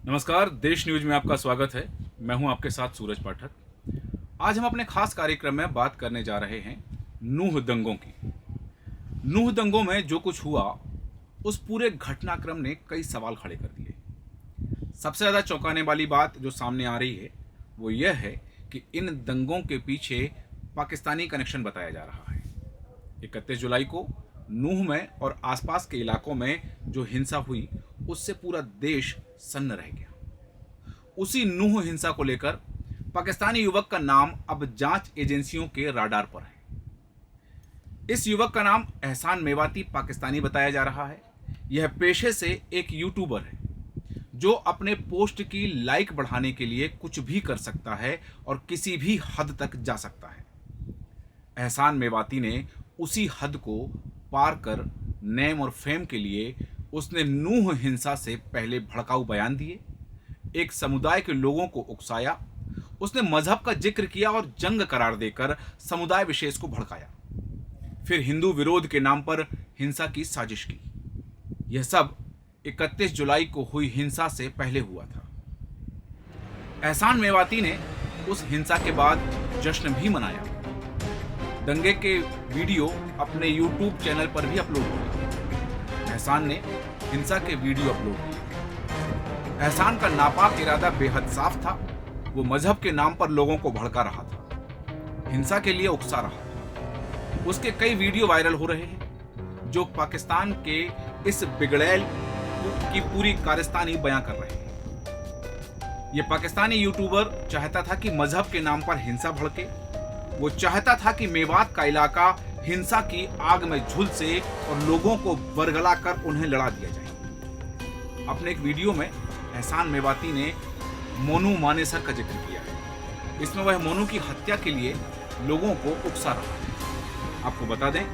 नमस्कार, देश न्यूज में आपका स्वागत है। मैं हूं आपके साथ सूरज पाठक। आज हम अपने खास कार्यक्रम में बात करने जा रहे हैं नूह दंगों की। नूह दंगों में जो कुछ हुआ, उस पूरे घटनाक्रम ने कई सवाल खड़े कर दिए। सबसे ज़्यादा चौंकाने वाली बात जो सामने आ रही है वो यह है कि इन दंगों के पीछे पाकिस्तानी कनेक्शन बताया जा रहा है। 31 जुलाई को नूह में और आसपास के इलाकों में जो हिंसा हुई, उससे पूरा देश सन्न रह गया। उसी नूह हिंसा को लेकर पाकिस्तानी युवक का नाम अब जांच एजेंसियों के राडार पर है। इस युवक का नाम एहसान मेवाती पाकिस्तानी बताया जा रहा है। यह पेशे से एक यूट्यूबर है जो अपने पोस्ट की लाइक बढ़ाने के लिए कुछ भी कर सकता है और किसी भी हद तक जा सकता है। एहसान मेवाती ने उसी हद को पार कर नेम और फेम के लिए उसने नूह हिंसा से पहले भड़काऊ बयान दिए, एक समुदाय के लोगों को उकसाया, उसने मजहब का जिक्र किया और जंग करार देकर समुदाय विशेष को भड़काया, फिर हिंदू विरोध के नाम पर हिंसा की साजिश की। यह सब 31 जुलाई को हुई हिंसा से पहले हुआ था। एहसान मेवाती ने उस हिंसा के बाद जश्न भी मनाया। दंगे के वीडियो अपने यूट्यूब चैनल पर भी अपलोड किए। एहसान ने हिंसा के वीडियो अपलोड किए। एहसान का नापाक इरादा बेहद साफ था। वो मजहब के नाम पर लोगों को भड़का रहा था, हिंसा के लिए उकसा रहा था। उसके कई वीडियो वायरल हो रहे हैं जो पाकिस्तान के इस बिगड़ैल की पूरी कारस्तानी बयां कर रहे हैं। ये पाकिस्तानी यूट्यूबर चाहता था कि मजहब के नाम पर हिंसा भड़के। वो चाहता था कि मेवात का इलाका हिंसा की आग में झुलसे और लोगों को बरगला कर उन्हें लड़ा दिया जाए। अपने एक वीडियो में एहसान मेवाती ने मोनू मानेसर का जिक्र किया है। इसमें वह मोनू की हत्या के लिए लोगों को उकसा रहा है। आपको बता दें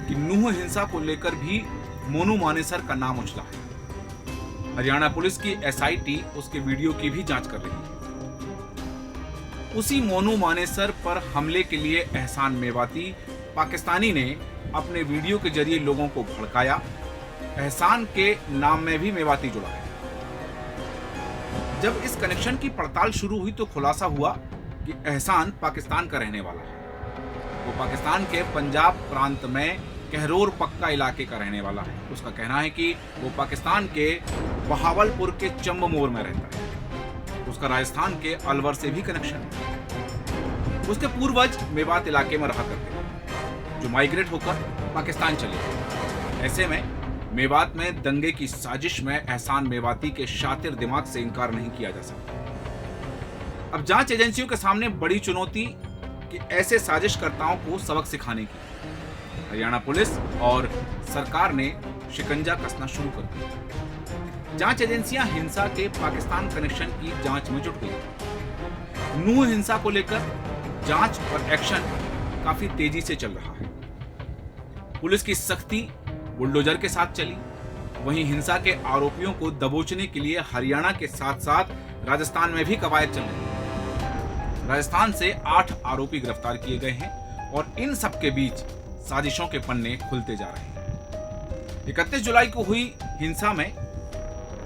कि नूह हिंसा को लेकर भी मोनू मानेसर का नाम उछला है। हरियाणा पुलिस की SIT उसके वीडियो की भी जांच कर रही है। उसी मोनू मानेसर पर हमले के लिए एहसान मेवाती पाकिस्तानी ने अपने वीडियो के जरिए लोगों को भड़काया। एहसान के नाम में भी मेवाती जुड़ा है। जब इस कनेक्शन की पड़ताल शुरू हुई तो खुलासा हुआ कि एहसान पाकिस्तान का रहने वाला है। वो पाकिस्तान के पंजाब प्रांत में कहरोर पक्का इलाके का रहने वाला है। उसका कहना है कि वो पाकिस्तान के बहावलपुर के चंबमोर में रहता है। उसका राजस्थान के अलवर से भी कनेक्शन है। उसके पूर्वज मेवात इलाके में रहा करते थे, जो माइग्रेट होकर पाकिस्तान चले गए। ऐसे में मेवात में दंगे की साजिश में एहसान मेवाती के शातिर दिमाग से इनकार नहीं किया जा सकता। अब जांच एजेंसियों के सामने बड़ी चुनौती कि ऐसे साजिशकर्ताओं को सबक सिखाने की। हरियाणा पुलिस और सरकार ने शिकंजा कसना शुरू कर दिया। जांच एजेंसियां हिंसा के पाकिस्तान कनेक्शन की जांच में जुट गई। नूह हिंसा को लेकर जांच और एक्शन काफी तेजी से चल रहा है। पुलिस की सख्ती बुलडोजर के साथ चली। वहीं हिंसा के आरोपियों को दबोचने के लिए हरियाणा के साथ साथ राजस्थान में भी कवायद चल रही है। राजस्थान से 8 आरोपी गिरफ्तार किए गए हैं और इन सब के बीच साजिशों के पन्ने खुलते जा रहे हैं। 31 जुलाई को हुई हिंसा में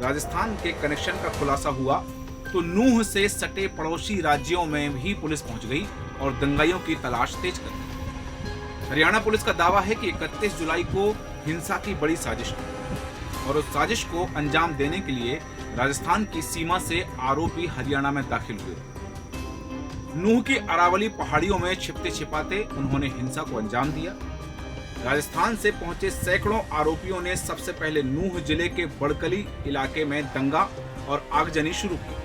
राजस्थान के कनेक्शन का खुलासा हुआ तो नूह से सटे पड़ोसी राज्यों में भी पुलिस पहुंच गई और दंगाइयों की तलाश तेज कर दी। हरियाणा पुलिस का दावा है कि 31 जुलाई को हिंसा की बड़ी साजिश हुई और उस साजिश को अंजाम देने के लिए राजस्थान की सीमा से आरोपी हरियाणा में दाखिल हुए। नूह की अरावली पहाड़ियों में छिपते छिपाते उन्होंने हिंसा को अंजाम दिया। राजस्थान से पहुंचे सैकड़ों आरोपियों ने सबसे पहले नूह जिले के बड़कली इलाके में दंगा और आगजनी शुरू की।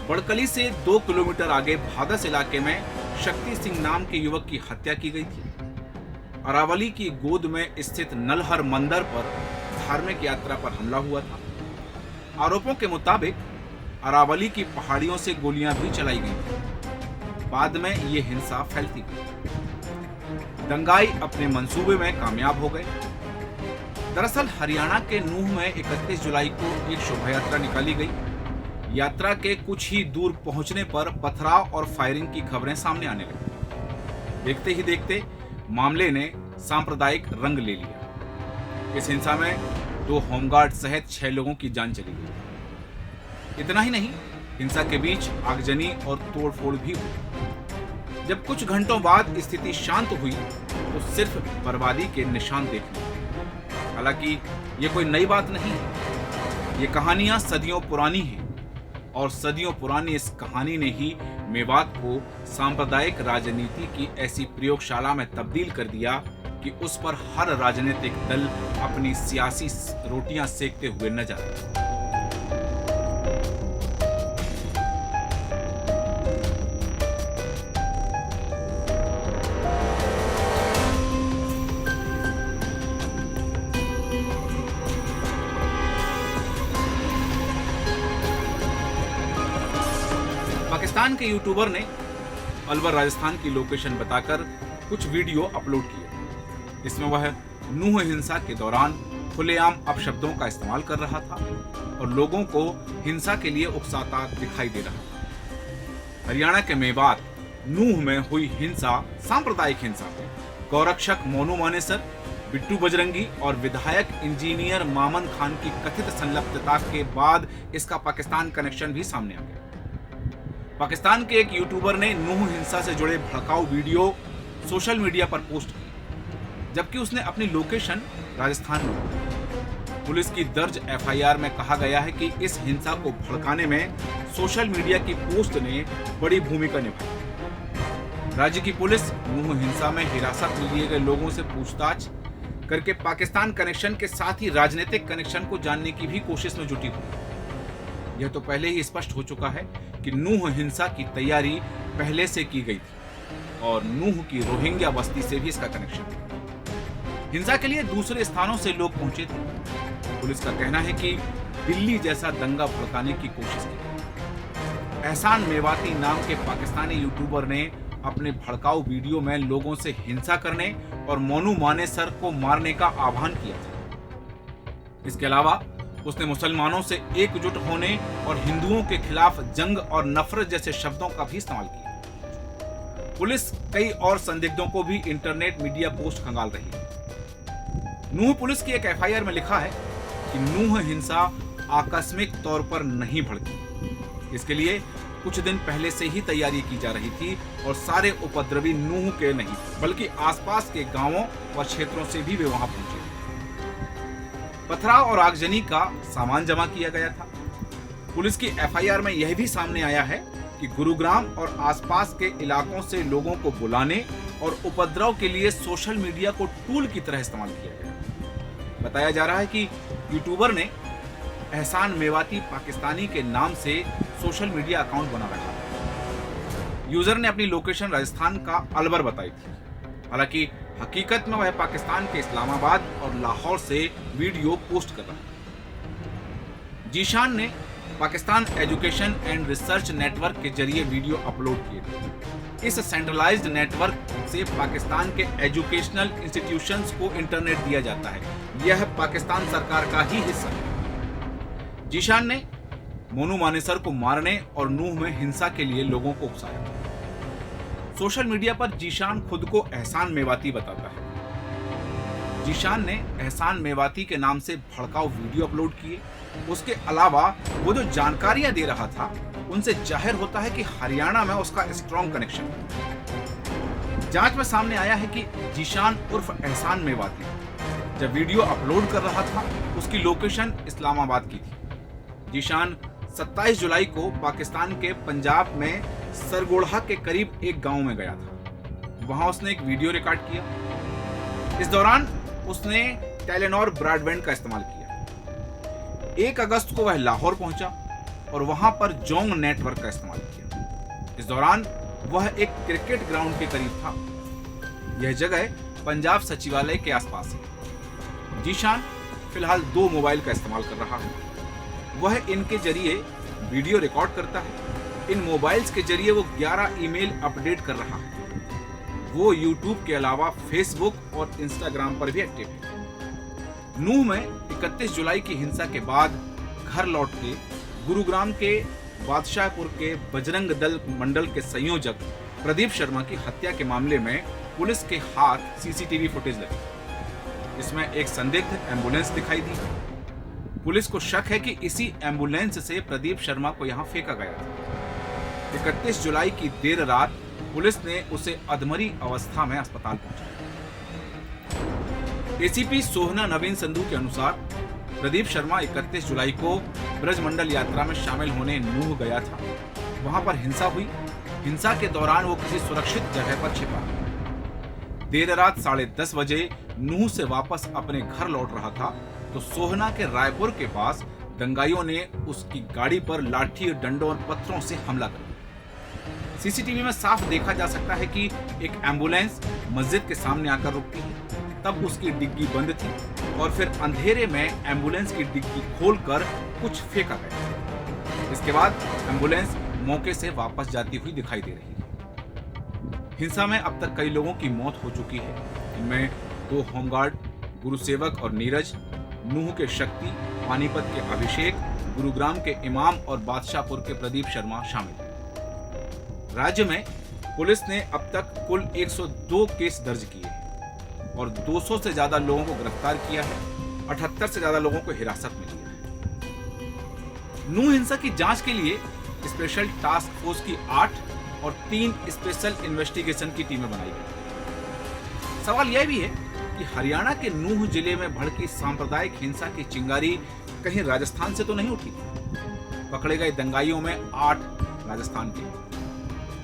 बड़कली से 2 किलोमीटर आगे भादस इलाके में शक्ति सिंह नाम के युवक की हत्या की गई थी। अरावली की गोद में स्थित नलहर मंदिर पर धार्मिक यात्रा पर हमला हुआ था। आरोपों के मुताबिक अरावली की पहाड़ियों से गोलियां भी चलाई गई थी। बाद में ये हिंसा फैलती गई। दंगाई अपने मंसूबे में कामयाब हो गए। दरअसल हरियाणा के नूह में 31 जुलाई को एक शोभा यात्रा निकाली गई। यात्रा के कुछ ही दूर पहुंचने पर पथराव और फायरिंग की खबरें सामने आने लगी। देखते ही देखते मामले ने सांप्रदायिक रंग ले लिया। इस हिंसा में 2 होमगार्ड सहित 6 लोगों की जान चली गई। इतना ही नहीं, हिंसा के बीच आगजनी और तोड़फोड़ भी हुई। जब कुछ घंटों बाद स्थिति शांत हुई तो सिर्फ बर्बादी के निशान देखने मिले। हालांकि ये कोई नई बात नहीं है, ये कहानियां सदियों पुरानी हैं और सदियों पुरानी इस कहानी ने ही मेवात को सांप्रदायिक राजनीति की ऐसी प्रयोगशाला में तब्दील कर दिया कि उस पर हर राजनीतिक दल अपनी सियासी रोटियां सेकते हुए नजर आए। पाकिस्तान के यूट्यूबर ने अलवर राजस्थान की लोकेशन बताकर कुछ वीडियो अपलोड किए। इसमें वह नूह हिंसा के दौरान खुलेआम अपशब्दों का इस्तेमाल कर रहा था और लोगों को हिंसा के लिए उकसाता दिखाई दे रहा था। हरियाणा के मेवात नूह में हुई हिंसा सांप्रदायिक हिंसा है। गौरक्षक मोनू मानेसर, बिट्टू बजरंगी और विधायक इंजीनियर मामन खान की कथित संलिप्तता के बाद इसका पाकिस्तान कनेक्शन भी सामने आ गया। पाकिस्तान के एक यूट्यूबर ने नूह हिंसा से जुड़े भड़काऊ वीडियो सोशल मीडिया पर पोस्ट की, जबकि उसने अपनी लोकेशन राजस्थान में दी। पुलिस की दर्ज एफआईआर में कहा गया है कि इस हिंसा को भड़काने में सोशल मीडिया की पोस्ट ने बड़ी भूमिका निभाई। राज्य की पुलिस नूह हिंसा में हिरासत में लिए गए लोगों से पूछताछ करके पाकिस्तान कनेक्शन के साथ ही राजनीतिक कनेक्शन को जानने की भी कोशिश में जुटी हुई। यह तो पहले ही स्पष्ट हो चुका है कि नूह हिंसा की तैयारी पहले से की गई थी और नूह की रोहिंग्या बस्ती से भी इसका कनेक्शन था। हिंसा के लिए दूसरे स्थानों से लोग पहुंचे थे। पुलिस का कहना है कि दिल्ली जैसा दंगा भड़काने की कोशिश की। एहसान मेवाती नाम के पाकिस्तानी यूट्यूबर ने अपने भड़काऊ वीडियो में लोगों से हिंसा करने और मोनू मानेसर को मारने का आह्वान किया था। इसके अलावा उसने मुसलमानों से एकजुट होने और हिंदुओं के खिलाफ जंग और नफरत जैसे शब्दों का भी इस्तेमाल किया। पुलिस कई और संदिग्धों को भी इंटरनेट मीडिया पोस्ट खंगाल रही है। नूह पुलिस की एक एफआईआर में लिखा है कि नूह हिंसा आकस्मिक तौर पर नहीं भड़की। इसके लिए कुछ दिन पहले से ही तैयारी की जा रही थी और सारे उपद्रवी नूह के नहीं बल्कि आसपास के गांवों और क्षेत्रों से भी वे वहां पहुंचे। पथराव और आगजनी का सामान जमा किया गया था। पुलिस की एफआईआर में यह भी सामने आया है कि गुरुग्राम और आसपास के इलाकों से लोगों को बुलाने और उपद्रव के लिए सोशल मीडिया को टूल की तरह इस्तेमाल किया गया। बताया जा रहा है कि यूट्यूबर ने एहसान मेवाती पाकिस्तानी के नाम से सोशल मीडिया अकाउंट बना रखा था। यूजर ने अपनी लोकेशन राजस्थान का अलवर बताई थी। हालांकि हकीकत में वह पाकिस्तान के इस्लामाबाद और लाहौर से वीडियो पोस्ट कर रहा है। जीशान ने Pakistan education and research network के जरिए वीडियो अपलोड किए थे। इस सेंट्रलाइज्ड नेटवर्क से पाकिस्तान के एजुकेशनल इंस्टीट्यूशंस को इंटरनेट दिया जाता है। यह पाकिस्तान सरकार का ही हिस्सा है। जीशान ने मोनू मानेसर को मारने और नूह में हिंसा के लिए लोगों को उकसाया। सोशल मीडिया पर जीशान खुद को एहसान मेवाती बताता है। जीशान ने एहसान मेवाती के नाम से भड़काऊ वीडियो अपलोड किए। उसके अलावा वो जो जानकारियां दे रहा था उनसे जाहिर होता है कि हरियाणा में उसका स्ट्रॉन्ग कनेक्शन है। जांच में सामने आया है कि जीशान उर्फ एहसान मेवाती जब वीडियो अपलोड कर रहा था उसकी लोकेशन इस्लामाबाद की थी। जीशान 27 जुलाई को पाकिस्तान के पंजाब में सरगोड़ा के करीब एक गांव में गया था। वहां उसने एक वीडियो रिकॉर्ड किया। इस दौरान उसने टेलीनॉर ब्रॉडबैंड का इस्तेमाल किया। 1 अगस्त को वह लाहौर पहुंचा और वहां पर जोंग नेटवर्क का इस्तेमाल किया। इस दौरान वह एक क्रिकेट ग्राउंड के करीब था। यह जगह पंजाब सचिवालय के आसपास है। जीशान फिलहाल 2 मोबाइल का इस्तेमाल कर रहा है। वह इनके जरिए वीडियो रिकॉर्ड करता है। इन मोबाइल्स के जरिए वो 11 ईमेल अपडेट कर रहा है। वो यूट्यूब के अलावा फेसबुक और इंस्टाग्राम पर भी एक्टिव है। नूह में 31 जुलाई की हिंसा के बाद घर लौट के गुरुग्राम के बादशाहपुर के बजरंग दल मंडल के संयोजक प्रदीप शर्मा की हत्या के मामले में पुलिस के हाथ सीसीटीवी फुटेज लगी। इसमें एक संदिग्ध एम्बुलेंस दिखाई दी। पुलिस को शक है कि इसी एम्बुलेंस से प्रदीप शर्मा को यहां फेंका गया था। 31 जुलाई की देर रात पुलिस ने उसे अधमरी अवस्था में अस्पताल पहुंचाया। एसीपी सोहना नवीन संधू के अनुसार प्रदीप शर्मा 31 जुलाई को ब्रजमंडल यात्रा में शामिल होने नूह गया था। वहां पर हिंसा हुई। हिंसा के दौरान वो किसी सुरक्षित जगह पर छिपा। देर रात 10:30 बजे नूह से वापस अपने घर लौट रहा था तो सोहना के रायपुर के पास दंगाइयों ने उसकी गाड़ी पर लाठी, डंडों और पत्थरों से हमला कर दिया। सीसीटीवी में साफ देखा जा सकता है कि एक एम्बुलेंस मस्जिद के सामने आकर रुकती है। तब उसकी डिग्गी बंद थी और फिर अंधेरे में एम्बुलेंस की डिग्गी खोलकर कुछ फेंका गया। इसके बाद एम्बुलेंस मौके से वापस जाती हुई दिखाई दे रही है। हिंसा में अब तक कई लोगों की मौत हो चुकी है। इनमें 2 होमगार्ड, गुरुसेवक और नीरज, नूह के शक्ति, पानीपत के अभिषेक, गुरुग्राम के इमाम और बादशाहपुर के प्रदीप शर्मा शामिल हैं। राज्य में पुलिस ने अब तक कुल 102 केस दर्ज किए हैं और 200 से ज्यादा लोगों को गिरफ्तार किया है। 78 से ज्यादा लोगों को हिरासत में लिया है। नूह हिंसा की जांच के लिए स्पेशल टास्क फोर्स की 8 और 3 स्पेशल इन्वेस्टिगेशन की टीमें बनाई गई। सवाल यह भी है कि हरियाणा के नूह जिले में भड़की सांप्रदायिक हिंसा की चिंगारी कहीं राजस्थान से तो नहीं उठी। पकड़े गए दंगाइयों में 8 राजस्थान के।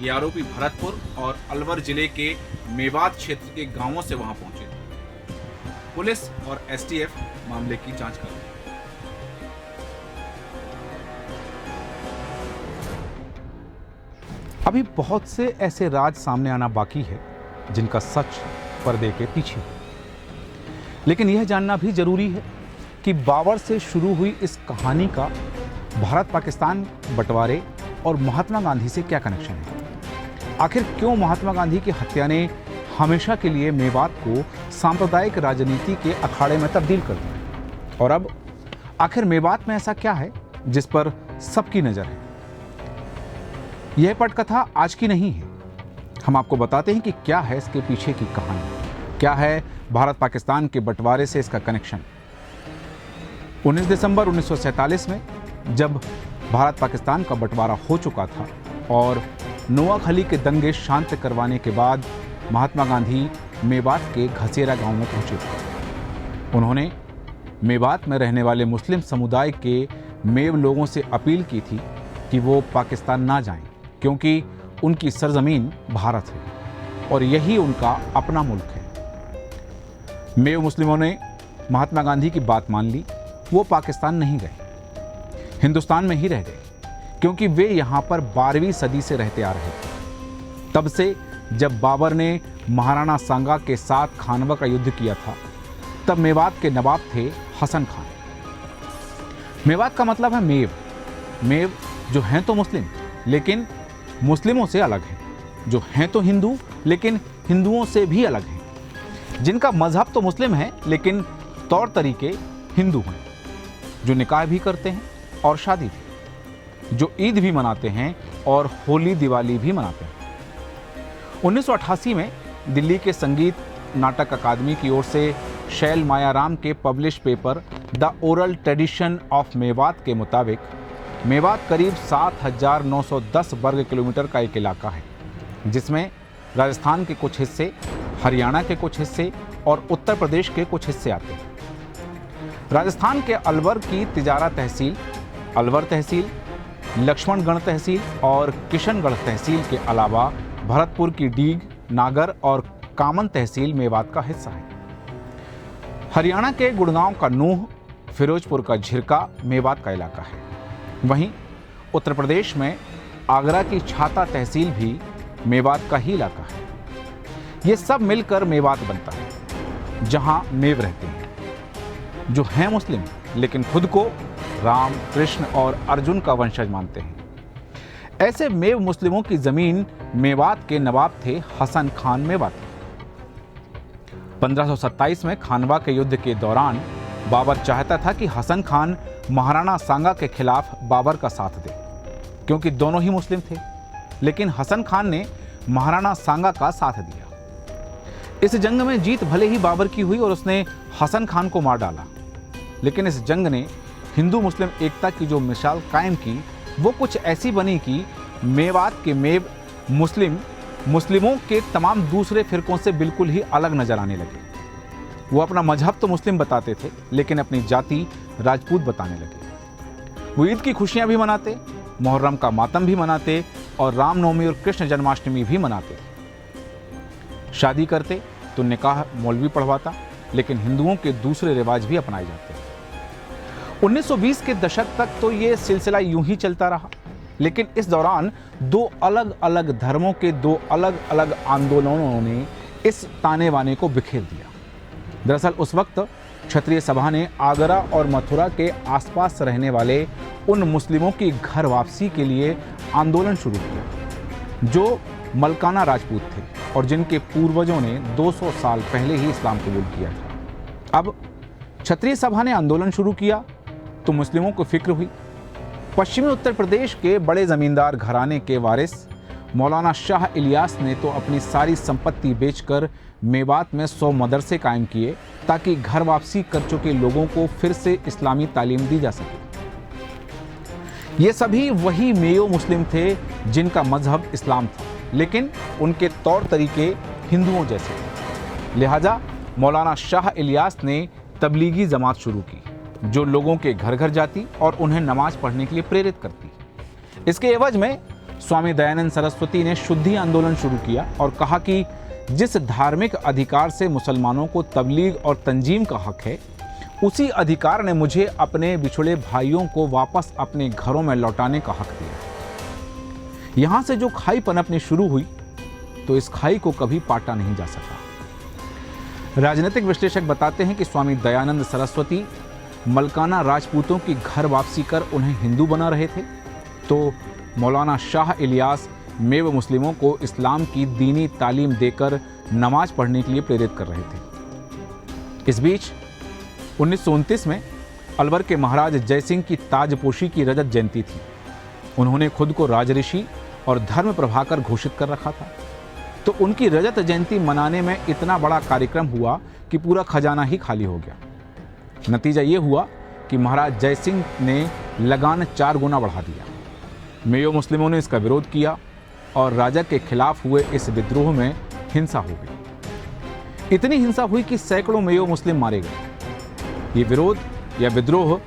ये आरोपी भरतपुर और अलवर जिले के मेवात क्षेत्र के गांवों से वहां पहुंचे थे। पुलिस और एसटीएफ मामले की जांच कर रही है। अभी बहुत से ऐसे राज सामने आना बाकी है जिनका सच पर्दे के पीछे है। लेकिन यह जानना भी जरूरी है कि बाबर से शुरू हुई इस कहानी का भारत पाकिस्तान बंटवारे और महात्मा गांधी से क्या कनेक्शन है। आखिर क्यों महात्मा गांधी की हत्या ने हमेशा के लिए मेवात को सांप्रदायिक राजनीति के अखाड़े में तब्दील कर दिया, और अब आखिर मेवात में ऐसा क्या है जिस पर सबकी नजर है। यह पटकथा आज की नहीं है। हम आपको बताते हैं कि क्या है इसके पीछे की कहानी, क्या है भारत पाकिस्तान के बंटवारे से इसका कनेक्शन। 19 दिसंबर 1947 में जब भारत पाकिस्तान का बंटवारा हो चुका था और नोआखली के दंगे शांत करवाने के बाद महात्मा गांधी मेवात के घसेरा गांव में पहुंचे थे। उन्होंने मेवात में रहने वाले मुस्लिम समुदाय के मेव लोगों से अपील की थी कि वो पाकिस्तान ना जाएं, क्योंकि उनकी सरजमीन भारत है और यही उनका अपना मुल्क है। मेव मुस्लिमों ने महात्मा गांधी की बात मान ली। वो पाकिस्तान नहीं गए, हिंदुस्तान में ही रह गए, क्योंकि वे यहाँ पर 12वीं सदी से रहते आ रहे थे। तब से जब बाबर ने महाराणा सांगा के साथ खानवा का युद्ध किया था, तब मेवात के नवाब थे हसन खान। मेवात का मतलब है मेव। मेव जो हैं तो मुस्लिम लेकिन मुस्लिमों से अलग हैं, जो हैं तो हिंदू लेकिन हिंदुओं से भी अलग हैं, जिनका मजहब तो मुस्लिम है लेकिन तौर तरीके हिंदू हैं, जो निकाह भी करते हैं और शादी भी, जो ईद भी मनाते हैं और होली दिवाली भी मनाते हैं। 1988 में दिल्ली के संगीत नाटक अकादमी की ओर से शैल मायाराम के publish paper the oral tradition of Mewat के मुताबिक मेवात करीब 7,910 वर्ग किलोमीटर का एक इलाका है, जिसमें राजस्थान के कुछ हिस्से, हरियाणा के कुछ हिस्से और उत्तर प्रदेश के कुछ हिस्से आते हैं। राजस्थान के अलवर की तिजारा तहसील, अलवर तहसील, लक्ष्मणगढ़ तहसील और किशनगढ़ तहसील के अलावा भरतपुर की डीग, नागर और कामन तहसील मेवात का हिस्सा है। हरियाणा के गुड़गांव का नूह, फिरोजपुर का झिरका मेवात का इलाका है। वहीं उत्तर प्रदेश में आगरा की छाता तहसील भी मेवात का ही इलाका है। ये सब मिलकर मेवात बनता है, जहां मेव रहते हैं, जो हैं मुस्लिम लेकिन खुद को राम, कृष्ण और अर्जुन का वंशज मानते हैं। ऐसे मेव मुस्लिमों की जमीन मेवात के नवाब थे हसन खान मेवाती। 1527 में खानवा के युद्ध के दौरान बाबर चाहता था कि हसन खान महाराणा सांगा के खिलाफ बाबर का साथ दे, क्योंकि दोनों ही मुस्लिम थे, लेकिन हसन खान ने महाराणा सांगा का साथ दिया। इस जंग में जीत भले ही बाबर की हुई और उसने हसन खान को मार डाला, लेकिन इस जंग ने हिंदू मुस्लिम एकता की जो मिसाल कायम की वो कुछ ऐसी बनी कि मेवात के मेव मुस्लिमों के तमाम दूसरे फिरकों से बिल्कुल ही अलग नजर आने लगे। वो अपना मजहब तो मुस्लिम बताते थे, लेकिन अपनी जाति राजपूत बताने लगे। वो ईद की खुशियां भी मनाते, मुहर्रम का मातम भी मनाते और रामनवमी और कृष्ण जन्माष्टमी भी मनाते। शादी करते तो निकाह मौलवी पढ़वाता, लेकिन हिंदुओं के दूसरे रिवाज भी अपनाए जाते। 1920 के दशक तक तो ये सिलसिला यूं ही चलता रहा, लेकिन इस दौरान दो अलग अलग धर्मों के दो अलग अलग आंदोलनों ने इस ताने बाने को बिखेर दिया। दरअसल उस वक्त क्षत्रिय सभा ने आगरा और मथुरा के आसपास रहने वाले उन मुस्लिमों की घर वापसी के लिए आंदोलन शुरू किया जो मलकाना राजपूत थे और जिनके पूर्वजों ने 200 साल पहले ही इस्लाम कबूल किया था। अब क्षत्रिय सभा ने आंदोलन शुरू किया तो मुस्लिमों को फिक्र हुई। पश्चिमी उत्तर प्रदेश के बड़े जमींदार घराने के वारिस मौलाना शाह इलियास ने तो अपनी सारी संपत्ति बेचकर मेवात में 100 मदरसे कायम किए ताकि घर वापसी कर चुके लोगों को फिर से इस्लामी तालीम दी जा सके। ये सभी वही मेयो मुस्लिम थे जिनका मजहब इस्लाम था, लेकिन उनके तौर तरीके हिंदुओं जैसे थे। लिहाजा मौलाना शाह इलियास ने तबलीगी जमात शुरू की जो लोगों के घर घर जाती और उन्हें नमाज पढ़ने के लिए प्रेरित करती। इसके एवज में स्वामी दयानंद सरस्वती ने शुद्धि आंदोलन शुरू किया और कहा कि जिस धार्मिक अधिकार से मुसलमानों को तबलीग और तंजीम का हक है, उसी अधिकार ने मुझे अपने बिछुड़े भाइयों को वापस अपने घरों में लौटाने का हक दिया। यहां से जो खाई पनपनी शुरू हुई तो इस खाई को कभी पाटा नहीं जा सका। राजनीतिक विश्लेषक बताते हैं कि स्वामी दयानंद सरस्वती मलकाना राजपूतों की घर वापसी कर उन्हें हिंदू बना रहे थे, तो मौलाना शाह इलियास मेव मुस्लिमों को इस्लाम की दीनी तालीम देकर नमाज पढ़ने के लिए प्रेरित कर रहे थे। इस बीच 1929 में अलवर के महाराज जयसिंह की ताजपोशी की रजत जयंती थी। उन्होंने खुद को राजऋषि और धर्म प्रभाकर घोषित कर रखा था, तो उनकी रजत जयंती मनाने में इतना बड़ा कार्यक्रम हुआ कि पूरा खजाना ही खाली हो गया। नतीजा ये हुआ कि महाराज जयसिंह ने लगान 4 गुना बढ़ा दिया। मेयो मुस्लिमों ने इसका विरोध किया और राजा के खिलाफ हुए इस विद्रोह में हिंसा हो गई। इतनी हिंसा हुई कि सैकड़ों मेयो मुस्लिम मारे गए। ये विरोध या विद्रोह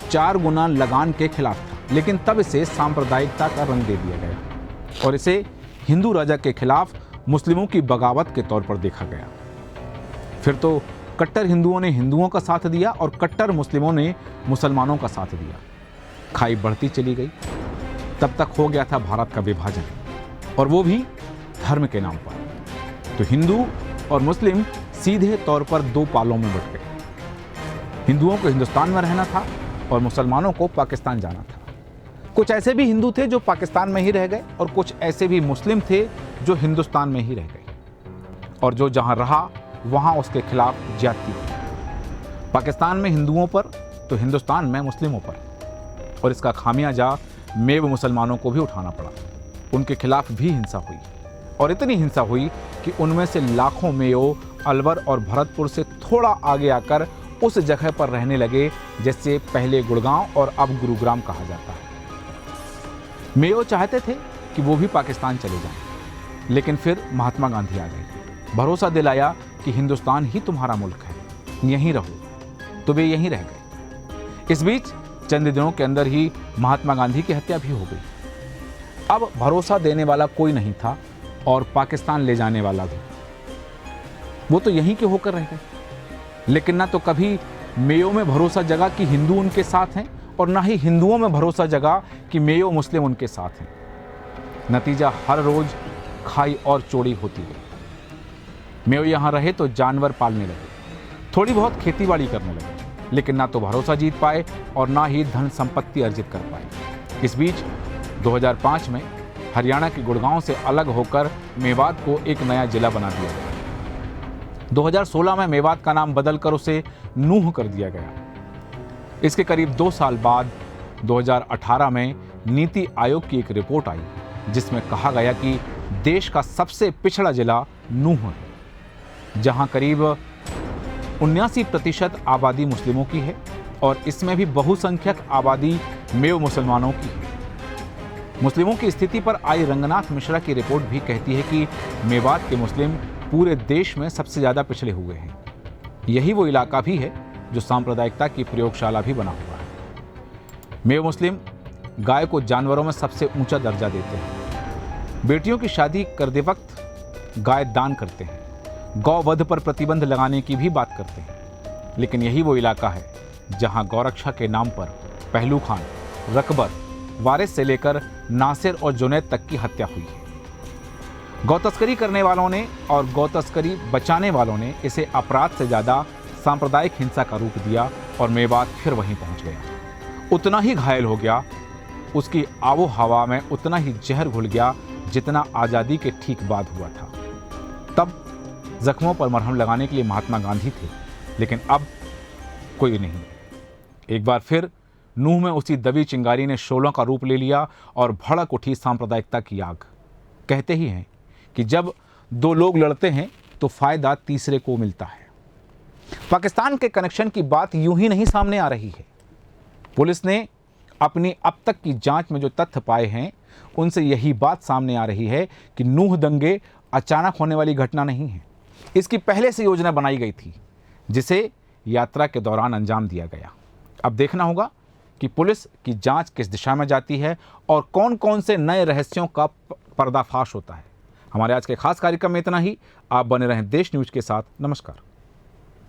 4 गुना लगान के खिलाफ था, लेकिन तब इसे सांप्रदायिकता का रंग दे दिया गया और इसे हिंदू राजा के खिलाफ मुस्लिमों की बगावत के तौर पर देखा गया। फिर तो कट्टर हिंदुओं ने हिंदुओं का साथ दिया और कट्टर मुस्लिमों ने मुसलमानों का साथ दिया। खाई बढ़ती चली गई। तब तक हो गया था भारत का विभाजन, और वो भी धर्म के नाम पर। तो हिंदू और मुस्लिम सीधे तौर पर 2 पालों में बट गए। हिंदुओं को हिंदुस्तान में रहना था और मुसलमानों को पाकिस्तान जाना था। कुछ ऐसे भी हिंदू थे जो पाकिस्तान में ही रह गए और कुछ ऐसे भी मुस्लिम थे जो हिंदुस्तान में ही रह गए, और जो जहां रहा वहां उसके खिलाफ ज्यादती हुई। पाकिस्तान में हिंदुओं पर तो हिंदुस्तान में मुस्लिमों पर, और इसका खामियाजा मेव मुसलमानों को भी उठाना पड़ा। उनके खिलाफ भी हिंसा हुई, और इतनी हिंसा हुई कि उनमें से लाखों मेयो अलवर और भरतपुर से थोड़ा आगे आकर उस जगह पर रहने लगे जैसे पहले गुड़गांव और अब गुरुग्राम कहा जाता है। मेयो चाहते थे कि वो भी पाकिस्तान चले जाएं, लेकिन फिर महात्मा गांधी आ गए, भरोसा दिलाया कि हिंदुस्तान ही तुम्हारा मुल्क है, यहीं रहो, तो वे यहीं रह गए। इस बीच चंद दिनों के अंदर ही महात्मा गांधी की हत्या भी हो गई। अब भरोसा देने वाला कोई नहीं था और पाकिस्तान ले जाने वाला भी। वो तो यहीं के होकर रह गए, लेकिन ना तो कभी मेयो में भरोसा जगा कि हिंदू उनके साथ हैं, और ना ही हिंदुओं में भरोसा जगा कि मेयो मुस्लिम उनके साथ हैं। नतीजा हर रोज खाई और चोरी होती गई। मेयो यहाँ रहे तो जानवर पालने लगे, थोड़ी बहुत खेतीबाड़ी करने लगे, लेकिन ना तो भरोसा जीत पाए और ना ही धन संपत्ति अर्जित कर पाए। इस बीच 2005 में हरियाणा के गुड़गांव से अलग होकर मेवात को एक नया जिला बना दिया गया। 2016 में मेवात का नाम बदलकर उसे नूह कर दिया गया। इसके करीब 2 साल बाद 2018 में नीति आयोग की एक रिपोर्ट आई जिसमें कहा गया कि देश का सबसे पिछड़ा जिला नूह है, जहां करीब 79% आबादी मुस्लिमों की है और इसमें भी बहुसंख्यक आबादी मेव मुसलमानों की है। मुस्लिमों की स्थिति पर आई रंगनाथ मिश्रा की रिपोर्ट भी कहती है कि मेवात के मुस्लिम पूरे देश में सबसे ज़्यादा पिछड़े हुए हैं। यही वो इलाका भी है जो सांप्रदायिकता की प्रयोगशाला भी बना हुआ है। मेव मुस्लिम गाय को जानवरों में सबसे ऊंचा दर्जा देते हैं। बेटियों की शादी करते वक्त गाय दान करते हैं। गौवध पर प्रतिबंध लगाने की भी बात करते हैं। लेकिन यही वो इलाका है जहां गौरक्षा के नाम पर पहलू खान, रकबर, वारिस से लेकर नासिर और जुनैद तक की हत्या हुई है। गौतस्करी करने वालों ने और गौतस्करी बचाने वालों ने इसे अपराध से ज़्यादा सांप्रदायिक हिंसा का रूप दिया और मेवात फिर वहीं पहुंच गया। उतना ही घायल हो गया, उसकी आबो हवा में उतना ही जहर घुल गया जितना आज़ादी के ठीक बाद हुआ था। तब जख्मों पर मरहम लगाने के लिए महात्मा गांधी थे, लेकिन अब कोई नहीं। एक बार फिर नूह में उसी दबी चिंगारी ने शोलों का रूप ले लिया और भड़क उठी सांप्रदायिकता की आग। कहते ही हैं कि जब दो लोग लड़ते हैं तो फायदा तीसरे को मिलता है। पाकिस्तान के कनेक्शन की बात यूं ही नहीं सामने आ रही है। पुलिस ने अपनी अब तक की जांच में जो तथ्य पाए हैं उनसे यही बात सामने आ रही है कि नूह दंगे अचानक होने वाली घटना नहीं है। इसकी पहले से योजना बनाई गई थी जिसे यात्रा के दौरान अंजाम दिया गया। अब देखना होगा कि पुलिस की जांच किस दिशा में जाती है और कौन कौन से नए रहस्यों का पर्दाफाश होता है। हमारे आज के खास कार्यक्रम में इतना ही। आप बने रहें देश न्यूज़ के साथ। नमस्कार।